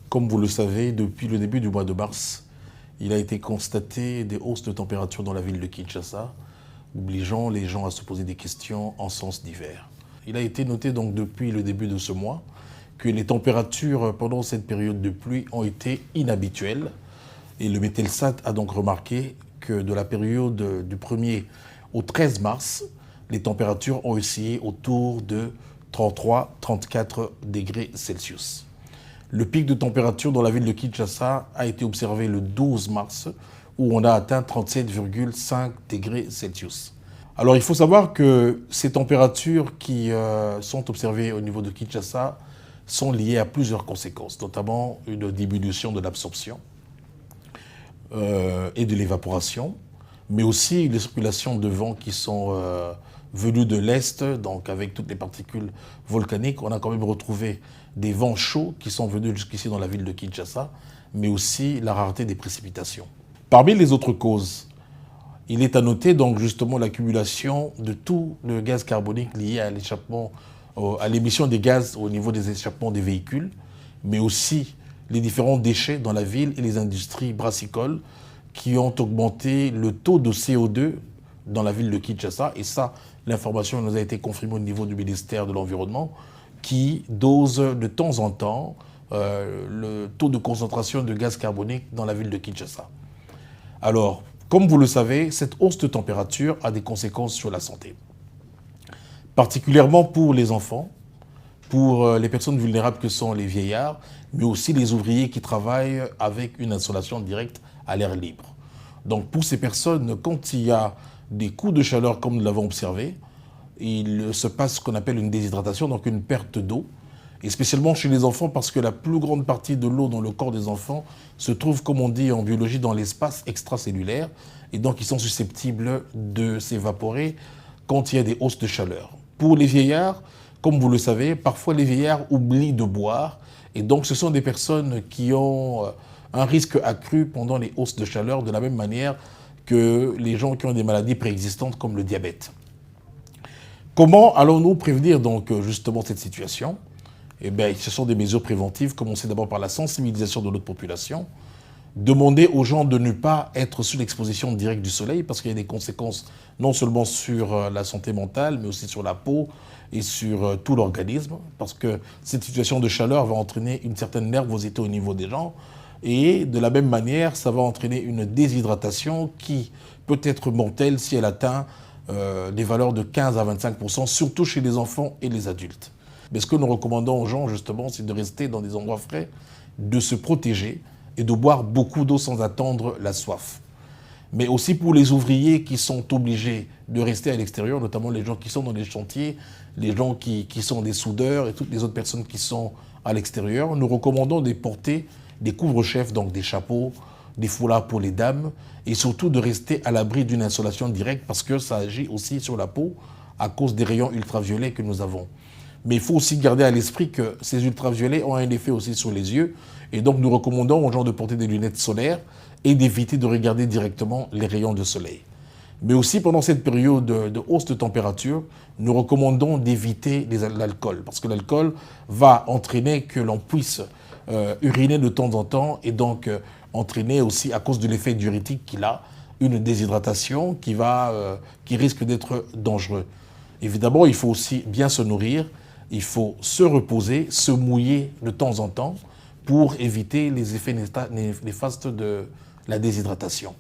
Comme vous le savez, depuis le début du mois de mars, il a été constaté des hausses de température dans la ville de Kinshasa, obligeant les gens à se poser des questions en sens divers. Il a été noté donc depuis le début de ce mois que les températures pendant cette période de pluie ont été inhabituelles. Et le Mételsat a donc remarqué que de la période du 1er au 13 mars, les températures ont oscillé autour de 33-34 degrés Celsius. Le pic de température dans la ville de Kinshasa a été observé le 12 mars, où on a atteint 37,5 degrés Celsius. Alors il faut savoir que ces températures qui sont observées au niveau de Kinshasa sont liées à plusieurs conséquences, notamment une diminution de l'absorption et de l'évaporation, mais aussi les circulations de vent qui sont venues de l'Est, donc avec toutes les particules volcaniques. On a quand même retrouvé des vents chauds qui sont venus jusqu'ici dans la ville de Kinshasa, mais aussi la rareté des précipitations. Parmi les autres causes, il est à noter donc justement l'accumulation de tout le gaz carbonique lié à l'échappement, à l'émission des gaz au niveau des échappements des véhicules, mais aussi les différents déchets dans la ville et les industries brassicoles qui ont augmenté le taux de CO2 dans la ville de Kinshasa. Et ça, l'information nous a été confirmée au niveau du ministère de l'Environnement, qui dose de temps en temps le taux de concentration de gaz carbonique dans la ville de Kinshasa. Alors, comme vous le savez, cette hausse de température a des conséquences sur la santé, particulièrement pour les enfants, pour les personnes vulnérables que sont les vieillards, mais aussi les ouvriers qui travaillent avec une installation directe à l'air libre. Donc pour ces personnes, quand il y a des coups de chaleur comme nous l'avons observé, il se passe ce qu'on appelle une déshydratation, donc une perte d'eau, et spécialement chez les enfants parce que la plus grande partie de l'eau dans le corps des enfants se trouve, comme on dit en biologie, dans l'espace extracellulaire, et donc ils sont susceptibles de s'évaporer quand il y a des hausses de chaleur. Pour les vieillards, comme vous le savez, parfois les vieillards oublient de boire, et donc ce sont des personnes qui ont un risque accru pendant les hausses de chaleur, de la même manière que les gens qui ont des maladies préexistantes comme le diabète. Comment allons-nous prévenir donc justement cette situation ? Eh bien, ce sont des mesures préventives, commencer d'abord par la sensibilisation de notre population, demander aux gens de ne pas être sous l'exposition directe du soleil parce qu'il y a des conséquences non seulement sur la santé mentale, mais aussi sur la peau et sur tout l'organisme, parce que cette situation de chaleur va entraîner une certaine nervosité au niveau des gens, et de la même manière, ça va entraîner une déshydratation qui peut être mortelle si elle atteint des valeurs de 15 à 25%, surtout chez les enfants et les adultes. Mais ce que nous recommandons aux gens, justement, c'est de rester dans des endroits frais, de se protéger et de boire beaucoup d'eau sans attendre la soif. Mais aussi pour les ouvriers qui sont obligés de rester à l'extérieur, notamment les gens qui sont dans les chantiers, les gens qui sont des soudeurs et toutes les autres personnes qui sont à l'extérieur, nous recommandons de porter des couvre-chefs, donc des chapeaux, des foulards pour les dames, et surtout de rester à l'abri d'une insolation directe parce que ça agit aussi sur la peau à cause des rayons ultraviolets que nous avons. Mais il faut aussi garder à l'esprit que ces ultraviolets ont un effet aussi sur les yeux. Et donc, nous recommandons aux gens de porter des lunettes solaires et d'éviter de regarder directement les rayons de soleil. Mais aussi, pendant cette période de hausse de température, nous recommandons d'éviter l'alcool. Parce que l'alcool va entraîner que l'on puisse uriner de temps en temps et donc entraîner aussi, à cause de l'effet diurétique qu'il a, une déshydratation qui risque d'être dangereuse. Évidemment, il faut aussi bien se nourrir. Il faut se reposer, se mouiller de temps en temps pour éviter les effets néfastes de la déshydratation.